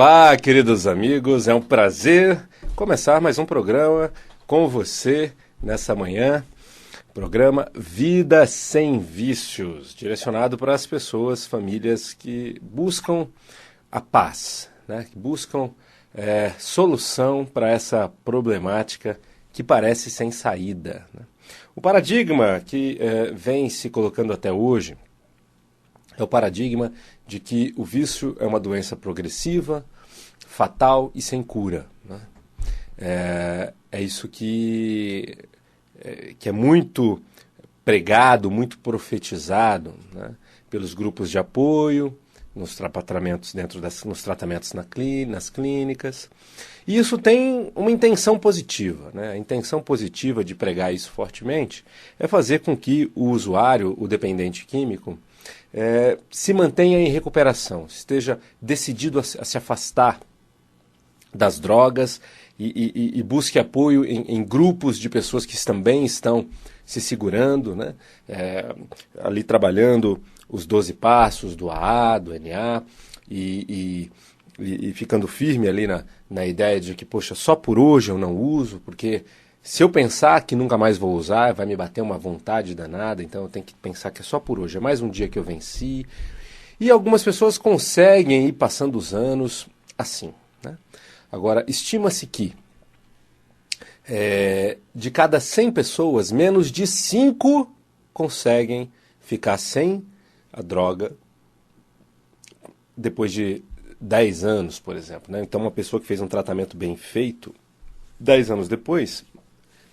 Olá, queridos amigos, é um prazer começar mais um programa com você nessa manhã. Programa Vida Sem Vícios, direcionado para as pessoas, famílias que buscam a paz, né? Que buscam solução para essa problemática que parece sem saída, né? O paradigma que vem se colocando até hoje é o paradigma de que o vício é uma doença progressiva, fatal e sem cura, né? É isso que é muito pregado, muito profetizado, né, pelos grupos de apoio, nos tratamentos nas clínicas. E isso tem uma intenção positiva, né? A intenção positiva de pregar isso fortemente é fazer com que o usuário, o dependente químico, se mantenha em recuperação, esteja decidido a se afastar das drogas e busque apoio em grupos de pessoas que também estão se segurando, né? Ali trabalhando os 12 passos do AA, do NA, e ficando firme ali na ideia de que, poxa, só por hoje eu não uso, porque se eu pensar que nunca mais vou usar, vai me bater uma vontade danada, então eu tenho que pensar que é só por hoje, é mais um dia que eu venci. E algumas pessoas conseguem ir passando os anos assim, né? Agora, estima-se que de cada 100 pessoas, menos de 5 conseguem ficar sem a droga depois de 10 anos, por exemplo, né? Então, uma pessoa que fez um tratamento bem feito, 10 anos depois,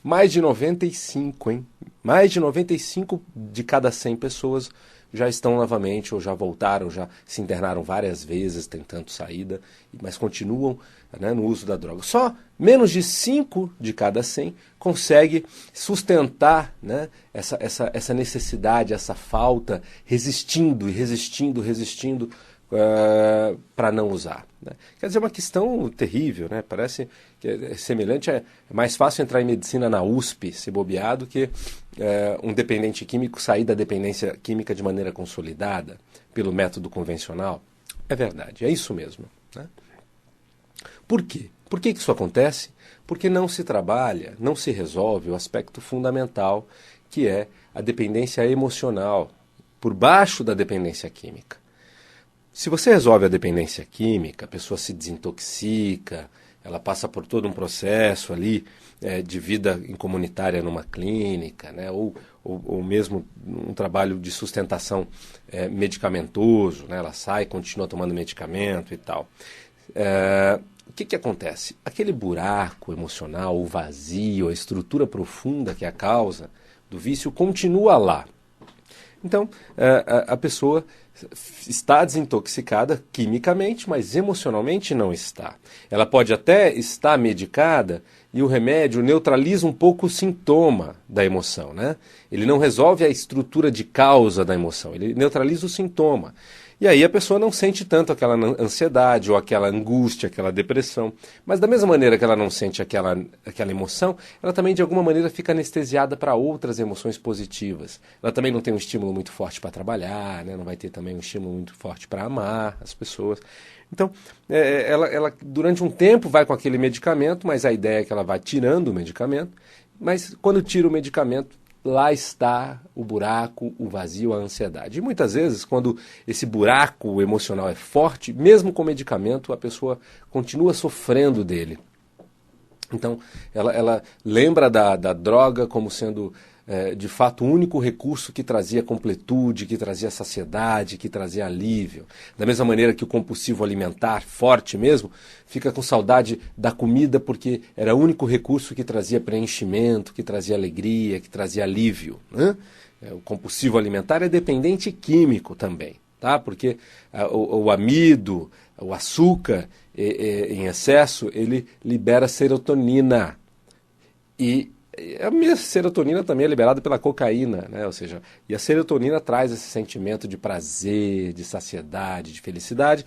mais de 95, hein? Mais de 95 de cada 100 pessoas já estão novamente, ou já voltaram, já se internaram várias vezes tentando saída, mas continuam, né, no uso da droga. Só menos de 5 de cada 100 consegue sustentar, né, essa necessidade, essa falta, resistindo para não usar, né? Quer dizer, é uma questão terrível, né? Parece que é semelhante, é mais fácil entrar em medicina na USP, se bobear, do que um dependente químico sair da dependência química de maneira consolidada, pelo método convencional. É verdade, é isso mesmo, né? Por quê? Por que isso acontece? Porque não se trabalha, não se resolve o aspecto fundamental, que é a dependência emocional, por baixo da dependência química. Se você resolve a dependência química, a pessoa se desintoxica, ela passa por todo um processo ali de vida comunitária numa clínica, né, ou mesmo um trabalho de sustentação medicamentoso, né, ela sai, continua tomando medicamento e tal. O que acontece? Aquele buraco emocional, o vazio, a estrutura profunda que é a causa do vício continua lá. Então, a pessoa está desintoxicada quimicamente, mas emocionalmente não está. Ela pode até estar medicada e o remédio neutraliza um pouco o sintoma da emoção, né? Ele não resolve a estrutura de causa da emoção, ele neutraliza o sintoma. E aí a pessoa não sente tanto aquela ansiedade ou aquela angústia, aquela depressão. Mas da mesma maneira que ela não sente aquela emoção, ela também de alguma maneira fica anestesiada para outras emoções positivas. Ela também não tem um estímulo muito forte para trabalhar, né? Não vai ter também um estímulo muito forte para amar as pessoas. Então, ela durante um tempo vai com aquele medicamento, mas a ideia é que ela vai tirando o medicamento, mas quando tira o medicamento, lá está o buraco, o vazio, a ansiedade. E muitas vezes, quando esse buraco emocional é forte, mesmo com medicamento, a pessoa continua sofrendo dele. Então, ela lembra da droga como sendo, de fato, o único recurso que trazia completude, que trazia saciedade, que trazia alívio. Da mesma maneira que o compulsivo alimentar, forte mesmo, fica com saudade da comida porque era o único recurso que trazia preenchimento, que trazia alegria, que trazia alívio, né? O compulsivo alimentar é dependente químico também, tá? Porque o amido, o açúcar em excesso, ele libera serotonina. E a minha serotonina também é liberada pela cocaína, né? Ou seja, e a serotonina traz esse sentimento de prazer, de saciedade, de felicidade.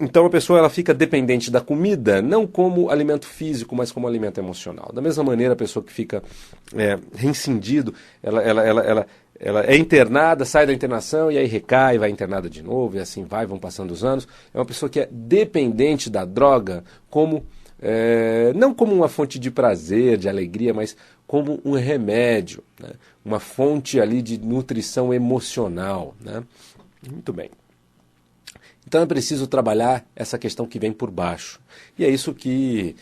Então a pessoa ela fica dependente da comida, não como alimento físico, mas como alimento emocional. Da mesma maneira, a pessoa que fica reincindido, ela é internada, sai da internação e aí recai, vai internada de novo, e assim vão passando os anos. É uma pessoa que é dependente da droga como não como uma fonte de prazer, de alegria, mas como um remédio, né? Uma fonte ali de nutrição emocional, né? Muito bem. Então é preciso trabalhar essa questão que vem por baixo. E é isso que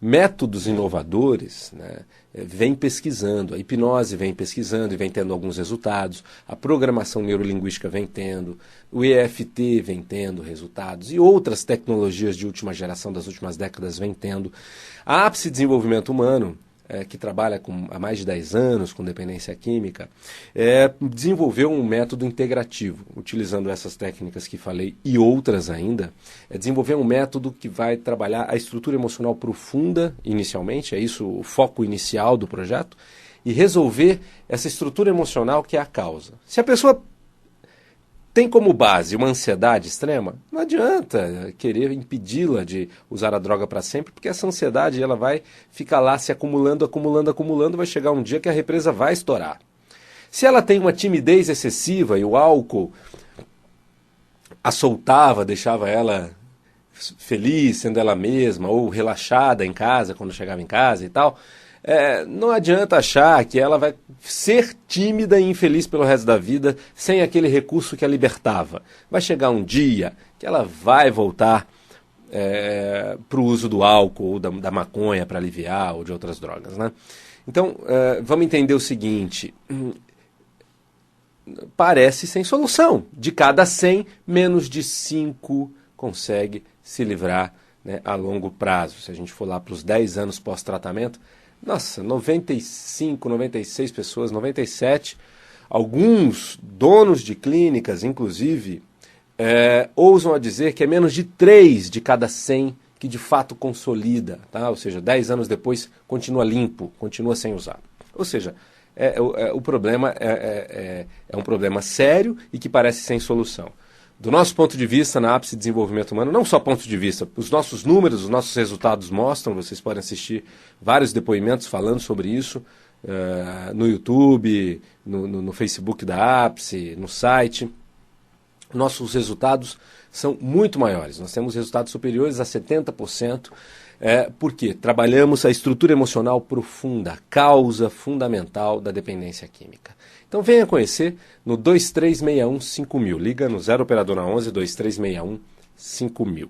métodos inovadores, né, vem pesquisando. A hipnose vem pesquisando e vem tendo alguns resultados. A programação neurolinguística vem tendo. O EFT vem tendo resultados. E outras tecnologias de última geração, das últimas décadas, vem tendo. A Ápice Desenvolvimento Humano, que trabalha há mais de 10 anos com dependência química, desenvolveu um método integrativo, utilizando essas técnicas que falei e outras ainda, desenvolveu um método que vai trabalhar a estrutura emocional profunda inicialmente, é isso o foco inicial do projeto, e resolver essa estrutura emocional que é a causa. Se a pessoa tem como base uma ansiedade extrema, não adianta querer impedi-la de usar a droga para sempre, porque essa ansiedade ela vai ficar lá se acumulando, vai chegar um dia que a represa vai estourar. Se ela tem uma timidez excessiva e o álcool a soltava, deixava ela feliz, sendo ela mesma, ou relaxada em casa, quando chegava em casa e tal, não adianta achar que ela vai ser tímida e infeliz pelo resto da vida sem aquele recurso que a libertava. Vai chegar um dia que ela vai voltar para o uso do álcool ou da maconha para aliviar ou de outras drogas, né? Então, vamos entender o seguinte: parece sem solução. De cada 100, menos de 5 consegue se livrar, né, a longo prazo. Se a gente for lá para os 10 anos pós-tratamento, nossa, 95, 96 pessoas, 97, alguns donos de clínicas, inclusive, ousam a dizer que é menos de 3 de cada 100 que de fato consolida, tá? Ou seja, 10 anos depois continua limpo, continua sem usar. Ou seja, o problema é um problema sério e que parece sem solução. Do nosso ponto de vista, na Ápice Desenvolvimento Humano, não só ponto de vista, os nossos números, os nossos resultados mostram, vocês podem assistir vários depoimentos falando sobre isso no YouTube, no Facebook da Ápice, no site. Nossos resultados são muito maiores, nós temos resultados superiores a 70%, porque trabalhamos a estrutura emocional profunda, a causa fundamental da dependência química. Então venha conhecer no 2361-5000. Liga no 0 operadora 11 2361-5000.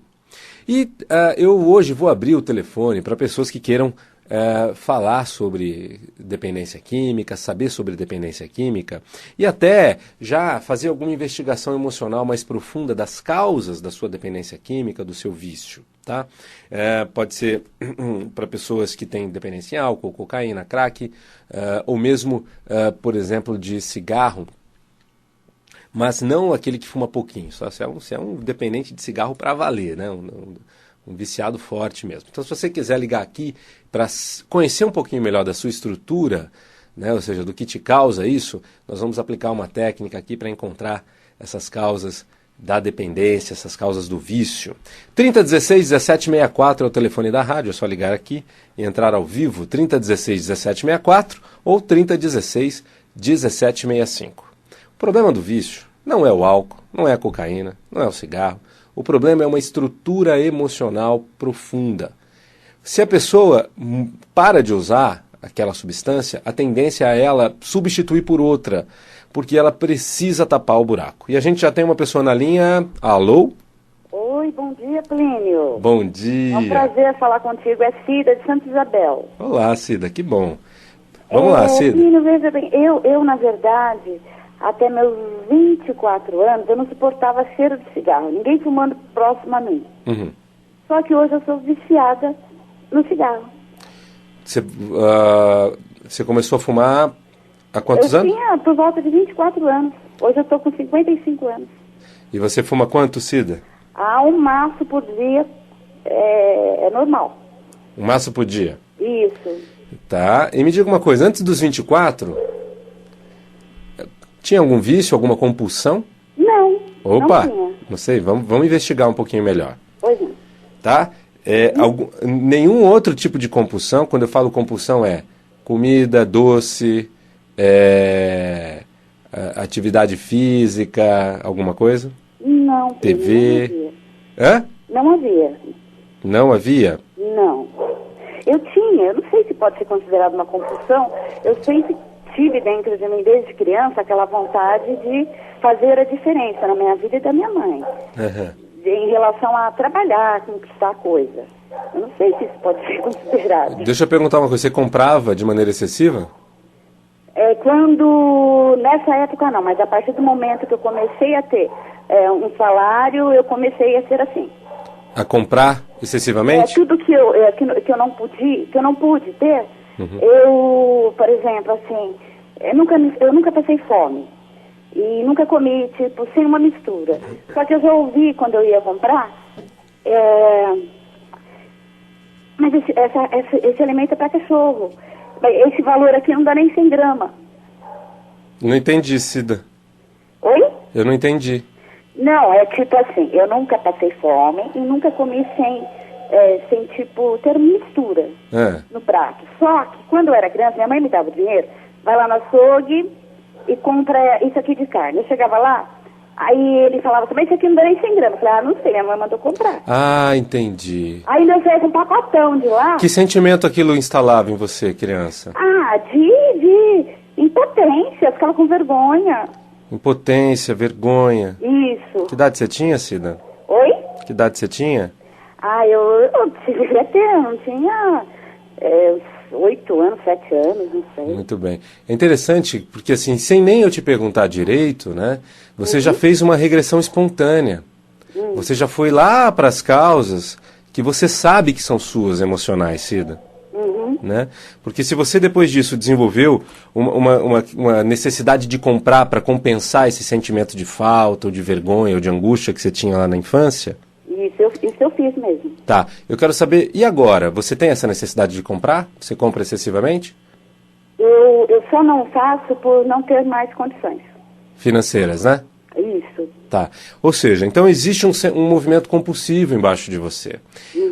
E eu hoje vou abrir o telefone para pessoas que queiram falar sobre dependência química, saber sobre dependência química e até já fazer alguma investigação emocional mais profunda das causas da sua dependência química, do seu vício. Tá? Pode ser para pessoas que têm dependência em álcool, cocaína, crack, ou mesmo, por exemplo, de cigarro, mas não aquele que fuma pouquinho, só se é um dependente de cigarro para valer, né? Um viciado forte mesmo. Então, se você quiser ligar aqui para conhecer um pouquinho melhor da sua estrutura, né? Ou seja, do que te causa isso, nós vamos aplicar uma técnica aqui para encontrar essas causas da dependência, essas causas do vício. 3016-1764 é o telefone da rádio, é só ligar aqui e entrar ao vivo, 3016-1764 ou 3016-1765. O problema do vício não é o álcool, não é a cocaína, não é o cigarro. O problema é uma estrutura emocional profunda. Se a pessoa para de usar aquela substância, a tendência é ela substituir por outra, porque ela precisa tapar o buraco. E a gente já tem uma pessoa na linha. Alô? Oi, bom dia, Plínio. Bom dia. É um prazer falar contigo. É Cida de Santa Isabel. Olá, Cida, que bom. Vamos lá, Cida. Plínio, veja bem, eu, na verdade, até meus 24 anos, eu não suportava cheiro de cigarro. Ninguém fumando próximo a mim. Uhum. Só que hoje eu sou viciada no cigarro. Você começou a fumar há quantos anos? Eu tinha por volta de 24 anos. Hoje eu estou com 55 anos. E você fuma quanto, Cida? Um maço por dia é normal. Um maço por dia? Isso. Tá, e me diga uma coisa, antes dos 24, tinha algum vício, alguma compulsão? Não. Opa, não tinha. não sei, vamos investigar um pouquinho melhor. Pois não. Tá? Nenhum outro tipo de compulsão, quando eu falo compulsão é comida, doce, atividade física, alguma coisa? Não. TV? Não havia. Hã? Não havia. Não havia? Não. Eu não sei se pode ser considerado uma compulsão, eu sempre tive dentro de mim, desde criança, aquela vontade de fazer a diferença na minha vida e da minha mãe. Uhum. Em relação a trabalhar, conquistar coisa. Eu não sei se isso pode ser considerado. Deixa eu perguntar uma coisa, você comprava de maneira excessiva? Nessa época não, mas a partir do momento que eu comecei a ter um salário, eu comecei a ser assim. A comprar excessivamente? Tudo que eu não pude ter, eu, por exemplo, assim, eu nunca passei fome. E nunca comi, tipo, sem uma mistura. Só que eu já ouvi quando eu ia comprar, mas esse alimento é para cachorro. Esse valor aqui não dá nem 100 gramas. Não entendi, Cida. Oi? Eu não entendi. Não, é tipo assim, eu nunca passei fome e nunca comi sem tipo, ter mistura no prato. Só que quando eu era criança, minha mãe me dava dinheiro, vai lá no açougue e compra isso aqui de carne. Eu chegava lá, aí ele falava, mas isso aqui não dá nem 100 gramas. Eu falei, não sei, minha mãe mandou comprar. Ah, entendi. Aí nós fez um pacotão de lá. Que sentimento aquilo instalava em você, criança? De impotência, ficava com vergonha. Impotência, vergonha. Isso. Que idade você tinha, Cida? Oi? Que idade você tinha? Eu devia ter, não tinha 8 anos, 7 anos, não sei. Muito bem. É interessante, porque assim, sem nem eu te perguntar direito, né? Você já fez uma regressão espontânea. Você já foi lá para as causas que você sabe que são suas emocionais, Cida. Né? Porque se você depois disso desenvolveu uma necessidade de comprar para compensar esse sentimento de falta, ou de vergonha, ou de angústia que você tinha lá na infância... Isso eu fiz mesmo. Tá, eu quero saber, e agora? Você tem essa necessidade de comprar? Você compra excessivamente? Eu só não faço por não ter mais condições. Financeiras, né? Isso. Tá. Ou seja, então existe um movimento compulsivo embaixo de você.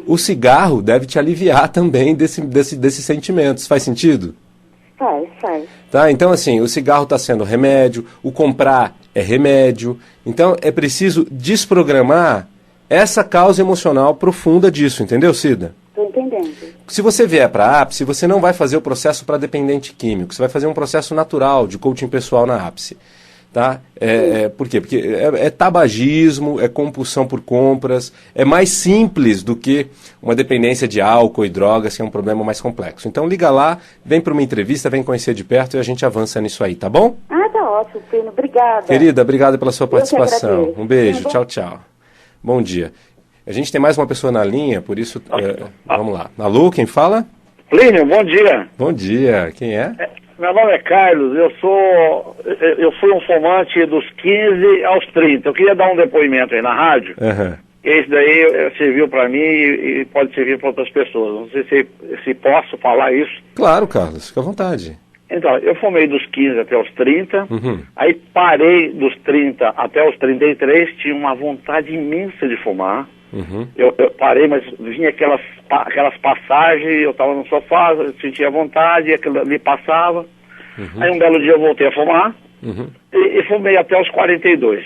O cigarro deve te aliviar também desses sentimentos. Faz sentido? Faz. Tá? Então, assim, o cigarro está sendo remédio, o comprar é remédio. Então, é preciso desprogramar essa causa emocional profunda disso. Entendeu, Cida? Estou entendendo. Se você vier para a ápice, você não vai fazer o processo para dependente químico. Você vai fazer um processo natural de coaching pessoal na ápice. Tá? Por quê? Porque é tabagismo, é compulsão por compras, é mais simples do que uma dependência de álcool e drogas, que é um problema mais complexo. Então liga lá, vem para uma entrevista, vem conhecer de perto e a gente avança nisso aí, tá bom? Tá ótimo, Pino, obrigada. Querida, obrigada pela sua participação. Um beijo, Tá bom? tchau, tchau. Bom dia. A gente tem mais uma pessoa na linha, por isso, vamos lá. Alô, quem fala? Plínio, bom dia. Bom dia, quem é? Meu nome é Carlos, eu fui um fumante dos 15 aos 30. Eu queria dar um depoimento aí na rádio. Esse daí serviu para mim e pode servir para outras pessoas. Não sei se posso falar isso. Claro, Carlos, fica à vontade. Então, eu fumei dos 15 até os 30, aí parei dos 30 até os 33, tinha uma vontade imensa de fumar. Eu parei, mas vinha aquelas passagens, eu estava no sofá, eu sentia vontade, aquilo ali passava. Aí um belo dia eu voltei a fumar e fumei até os 42.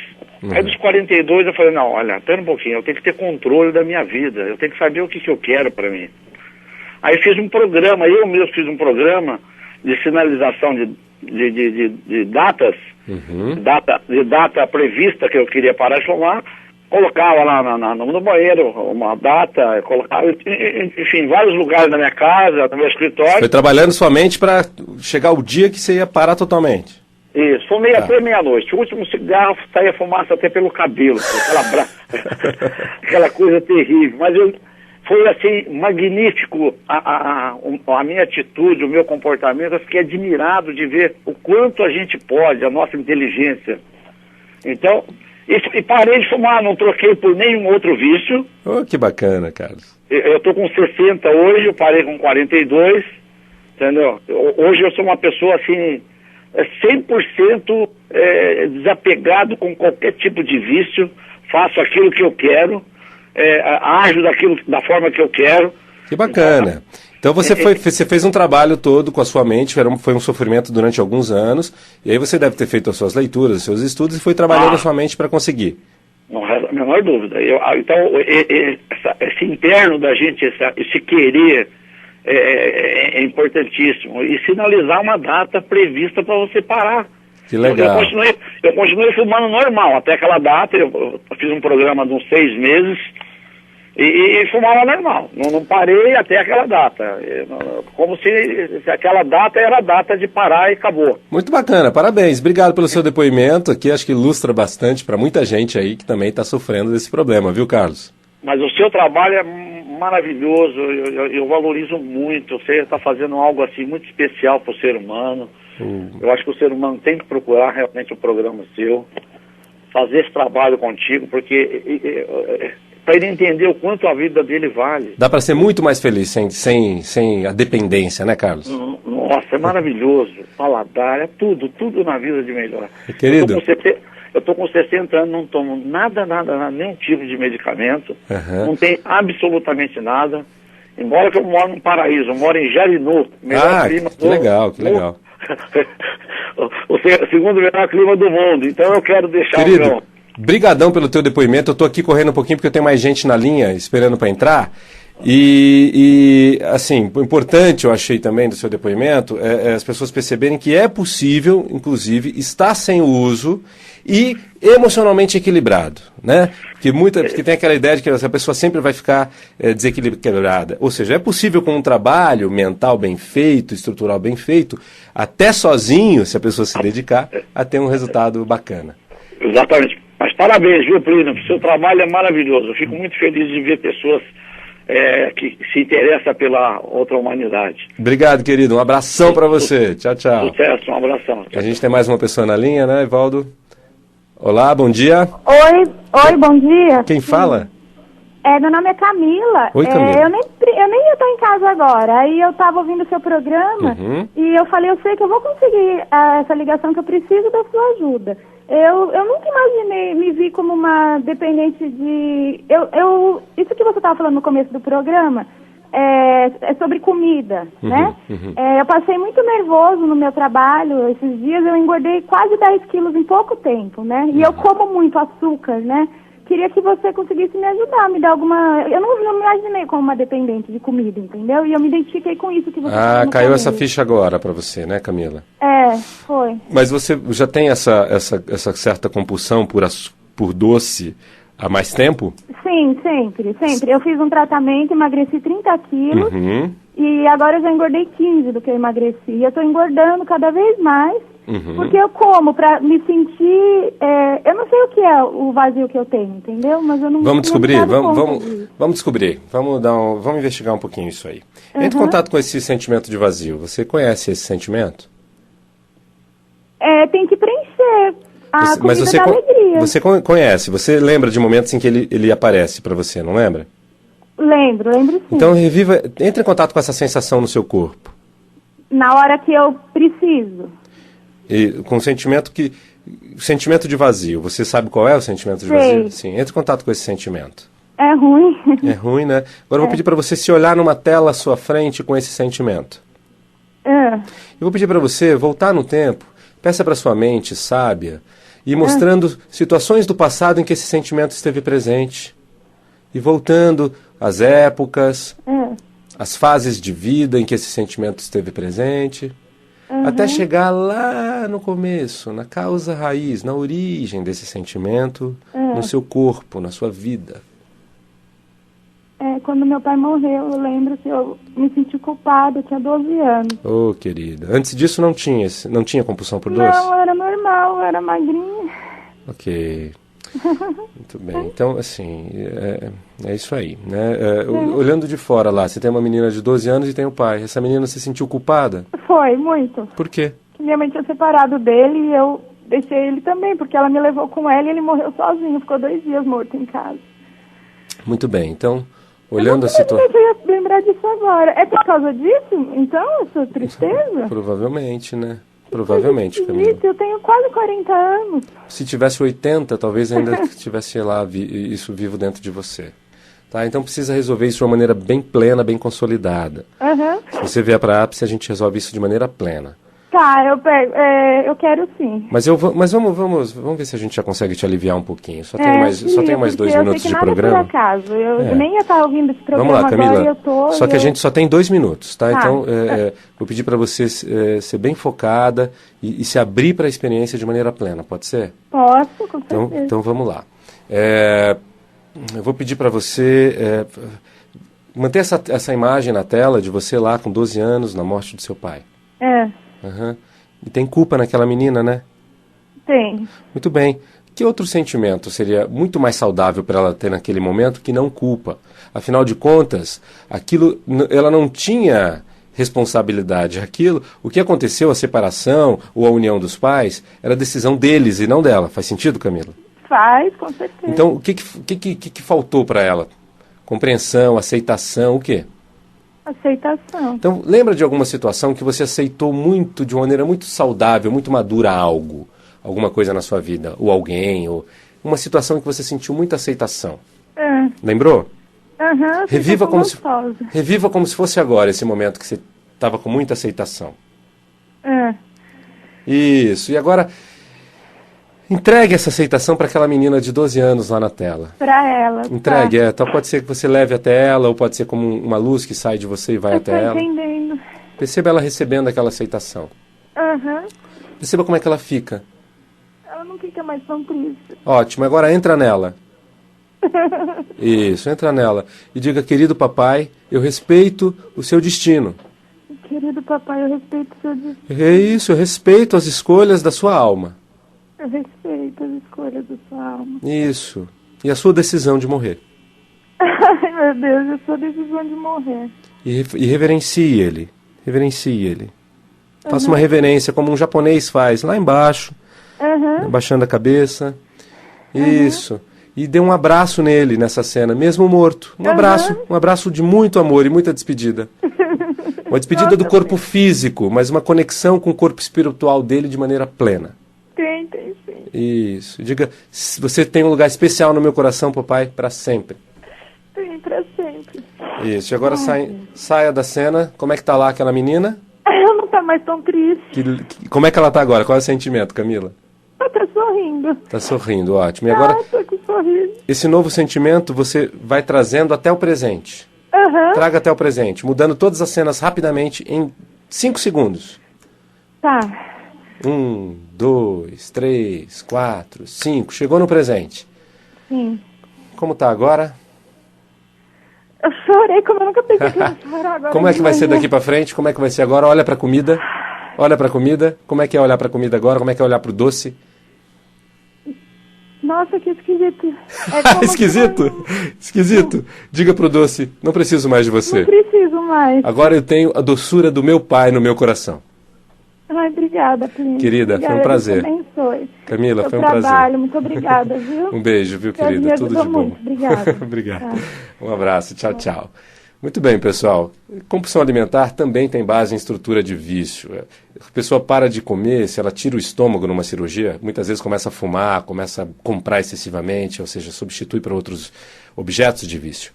Aí dos 42 eu falei, não, olha, espera um pouquinho, eu tenho que ter controle da minha vida, eu tenho que saber o que eu quero para mim. Aí fiz um programa, eu mesmo fiz um programa de sinalização de datas, de data prevista que eu queria parar de fumar. Colocava lá no banheiro uma data, colocava, enfim, em vários lugares da minha casa, no meu escritório. Foi trabalhando sua mente para chegar o dia que você ia parar totalmente. Isso, fumei até meia-noite. O último cigarro saía fumaça até pelo cabelo, aquela coisa terrível. Mas foi assim, magnífico a minha atitude, o meu comportamento. Eu fiquei admirado de ver o quanto a gente pode, a nossa inteligência. Então... E parei de fumar, não troquei por nenhum outro vício. Oh, que bacana, Carlos. Eu estou com 60 hoje, eu parei com 42. Entendeu? Hoje eu sou uma pessoa assim, 100% desapegado com qualquer tipo de vício, faço aquilo que eu quero, ajo da forma que eu quero. Que bacana. Então você fez um trabalho todo com a sua mente, foi um sofrimento durante alguns anos, e aí você deve ter feito as suas leituras, os seus estudos, e foi trabalhando a sua mente para conseguir. Não resta a menor dúvida. Então, esse interno da gente, esse querer, é importantíssimo. E sinalizar uma data prevista para você parar. Que legal. Eu continuei fumando normal. Até aquela data, eu fiz um programa de uns 6 meses e fumava normal. Não parei até aquela data. Como se aquela data era a data de parar e acabou. Muito bacana, parabéns. Obrigado pelo seu depoimento aqui. Acho que ilustra bastante para muita gente aí que também está sofrendo desse problema, viu, Carlos? Mas o seu trabalho é maravilhoso, eu valorizo muito. Você está fazendo algo assim muito especial para o ser humano. Eu acho que o ser humano tem que procurar realmente um programa seu, fazer esse trabalho contigo, porque para ele entender o quanto a vida dele vale. Dá para ser muito mais feliz sem a dependência, né, Carlos? Nossa, é maravilhoso. Paladar, é tudo na vida de melhor. Querido, eu estou com 60 anos, não tomo nada, nenhum tipo de medicamento, não tem absolutamente nada. Embora que eu moro num paraíso, eu moro em Jarinu, melhor clima que legal. O segundo melhor clima do mundo, então eu quero deixar Querido, brigadão pelo teu depoimento, eu estou aqui correndo um pouquinho porque eu tenho mais gente na linha esperando para entrar. E, assim, o importante, eu achei também do seu depoimento, é as pessoas perceberem que é possível, inclusive, estar sem o uso e emocionalmente equilibrado, né? Porque tem aquela ideia de que a pessoa sempre vai ficar desequilibrada. Ou seja, é possível com um trabalho mental bem feito, estrutural bem feito, até sozinho, se a pessoa se dedicar, a ter um resultado bacana. Exatamente. Mas parabéns, viu, Plínio? O seu trabalho é maravilhoso. Eu fico muito feliz de ver pessoas que se interessam pela outra humanidade. Obrigado, querido. Um abração para você. Tchau, tchau. Sucesso, um abração. A gente tem mais uma pessoa na linha, né, Evaldo? Olá, bom dia. Oi, bom dia. Quem fala? Meu nome é Camila. Oi, Camila. Eu nem ia estar em casa agora. Aí eu estava ouvindo o seu programa e eu falei, eu sei que eu vou conseguir essa ligação, que eu preciso da sua ajuda. Eu nunca imaginei me vi como uma dependente de... Isso que você estava falando no começo do programa é sobre comida, né? Eu passei muito nervoso no meu trabalho. Esses dias eu engordei quase 10 quilos em pouco tempo, né? E eu como muito açúcar, né? Queria que você conseguisse me ajudar, me dar alguma... Eu não me imaginei como uma dependente de comida, entendeu? E eu me identifiquei com isso que você falou. Caiu essa ficha agora para você, né, Camila? Foi. Mas você já tem essa certa compulsão por doce há mais tempo? Sim, sempre. Eu fiz um tratamento, emagreci 30 quilos e agora eu já engordei 15 do que eu emagreci. E eu estou engordando cada vez mais. Porque eu como para me sentir... eu não sei o que é o vazio que eu tenho, entendeu? Mas eu não... Vamos descobrir, vamos descobrir. Vamos investigar um pouquinho isso aí. Entre em contato com esse sentimento de vazio. Você conhece esse sentimento? Tem que preencher a comida da alegria. Você conhece, você lembra de momentos em que ele aparece para você, não lembra? Lembro sim. Então entre em contato com essa sensação no seu corpo. Na hora que eu preciso. E com o sentimento de vazio. Você sabe qual é o sentimento de vazio? Sim. Entre em contato com esse sentimento. É ruim. É ruim, né? Agora eu vou pedir para você se olhar numa tela à sua frente com esse sentimento. Eu vou pedir para você voltar no tempo, peça para sua mente sábia, e mostrando situações do passado em que esse sentimento esteve presente. E voltando às épocas, as fases de vida em que esse sentimento esteve presente. Até chegar lá no começo, na causa raiz, na origem desse sentimento, no seu corpo, na sua vida. Quando meu pai morreu, eu lembro que eu me senti culpada, eu tinha 12 anos. Ô, querida. Antes disso não tinha compulsão por doce? Não, era normal, eu era magrinha. Ok. Muito bem. Então, assim, é isso aí, né? Olhando de fora lá, você tem uma menina de 12 anos e tem o pai. Essa menina se sentiu culpada? Foi, muito. Por quê? Minha mãe tinha separado dele e eu deixei ele também, porque ela me levou com ela e ele morreu sozinho, ficou 2 dias morto em casa. Muito bem. Então, olhando a situação... Eu ia lembrar disso agora. É por causa disso, então, essa tristeza? Provavelmente, né? Provavelmente, Camila. Eu tenho quase 40 anos. Se tivesse 80, talvez ainda tivesse lá isso vivo dentro de você. Tá? Então precisa resolver isso de uma maneira bem plena, bem consolidada. Se você vier para a ápice, a gente resolve isso de maneira plena. Tá, eu quero sim. Mas vamos ver se a gente já consegue te aliviar um pouquinho. Só tem mais 2 minutos de programa. Por acaso. Eu nem ia estar ouvindo esse programa. Vamos lá, Camila. Agora, eu tô, só que a gente só tem 2 minutos, tá? Então, vou pedir para você ser bem focada e se abrir para a experiência de maneira plena, pode ser? Posso, com certeza. Então vamos lá. Eu vou pedir para você manter essa imagem na tela de você lá com 12 anos, na morte do seu pai. E tem culpa naquela menina, né? Tem. Muito bem. Que outro sentimento seria muito mais saudável para ela ter naquele momento que não culpa? Afinal de contas, ela não tinha responsabilidade. O que aconteceu, a separação ou a união dos pais, era decisão deles e não dela. Faz sentido, Camila? Faz, com certeza. Então, o que faltou para ela? Compreensão, aceitação, o quê? Aceitação. Então, lembra de alguma situação que você aceitou de uma maneira muito saudável, muito madura alguma coisa na sua vida, ou alguém, ou uma situação que você sentiu muita aceitação. Lembrou? Reviva como se fosse agora esse momento que você estava com muita aceitação. Isso. E agora, entregue essa aceitação para aquela menina de 12 anos lá na tela. Para ela. Entregue, Então pode ser que você leve até ela, ou pode ser como uma luz que sai de você e vai até ela. Entendendo. Perceba ela recebendo aquela aceitação. Perceba como é que ela fica. Ela não fica mais tão triste. Ótimo, agora entra nela. Isso, entra nela. E diga, querido papai, eu respeito o seu destino. Querido papai, eu respeito o seu destino. É isso, eu respeito as escolhas da sua alma. Eu respeito as escolhas da sua alma. Isso. E a sua decisão de morrer. Ai, meu Deus, a sua decisão de morrer. E reverencie ele. Reverencie ele. Faça uma reverência, como um japonês faz, lá embaixo. Baixando a cabeça. Isso. E dê um abraço nele nessa cena, mesmo morto. Um abraço de muito amor e muita despedida. Uma despedida do corpo físico, mas uma conexão com o corpo espiritual dele de maneira plena. Tem sim. Isso. Diga, você tem um lugar especial no meu coração, papai, para sempre. Tem, para sempre. Isso. E agora saia da cena. Como é que tá lá aquela menina? Ela não tá mais tão triste. Como é que ela tá agora? Qual é o sentimento, Camila? Ela tá sorrindo. Tá sorrindo, ótimo. E agora, tô com sorriso. Esse novo sentimento você vai trazendo até o presente. Traga até o presente, mudando todas as cenas rapidamente em 5 segundos. Tá. 1, 2, 3, 4, 5. Chegou no presente. Sim. Como tá agora? Eu chorei como eu nunca pensei que eu ia chorar agora. Como é que vai ser daqui pra frente? Como é que vai ser agora? Olha pra comida. Olha pra comida. Como é que é olhar pra comida agora? Como é que é olhar pro doce? Nossa, que esquisito. Esquisito? Esquisito? Diga pro doce, não preciso mais de você. Não preciso mais. Agora eu tenho a doçura do meu pai no meu coração. Ai, obrigada, Plínio. Querida, obrigada, foi um prazer. Deus abençoe. Camila, foi um prazer. Muito obrigada, viu? Um beijo, viu, querida? Tudo de bom. Muito. Obrigada. Obrigado. Tá. Um abraço. Tchau, tchau. Muito bem, pessoal. Compulsão alimentar também tem base em estrutura de vício. A pessoa para de comer, se ela tira o estômago numa cirurgia, muitas vezes começa a fumar, começa a comprar excessivamente, ou seja, substitui para outros objetos de vício.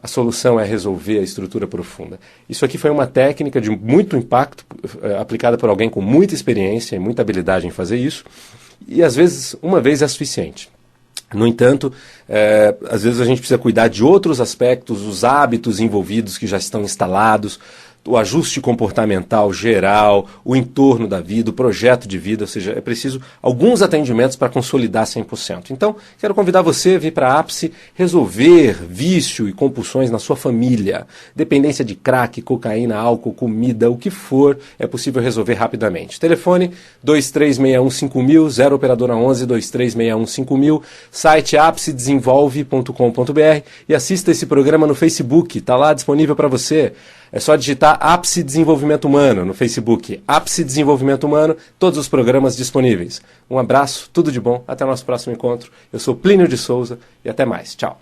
A solução é resolver a estrutura profunda. Isso aqui foi uma técnica de muito impacto, aplicada por alguém com muita experiência e muita habilidade em fazer isso, e às vezes, uma vez é suficiente. No entanto, às vezes a gente precisa cuidar de outros aspectos, os hábitos envolvidos que já estão instalados, o ajuste comportamental geral, o entorno da vida, o projeto de vida, ou seja, é preciso alguns atendimentos para consolidar 100%. Então, quero convidar você a vir para a Ápice resolver vício e compulsões na sua família. Dependência de crack, cocaína, álcool, comida, o que for, é possível resolver rapidamente. Telefone 23615000, 0 operadora 11 23615000, site apsedesenvolve.com.br e assista esse programa no Facebook, está lá disponível para você. É só digitar Ápice Desenvolvimento Humano no Facebook. Ápice Desenvolvimento Humano, todos os programas disponíveis. Um abraço, tudo de bom, até o nosso próximo encontro. Eu sou Plínio de Souza e até mais. Tchau.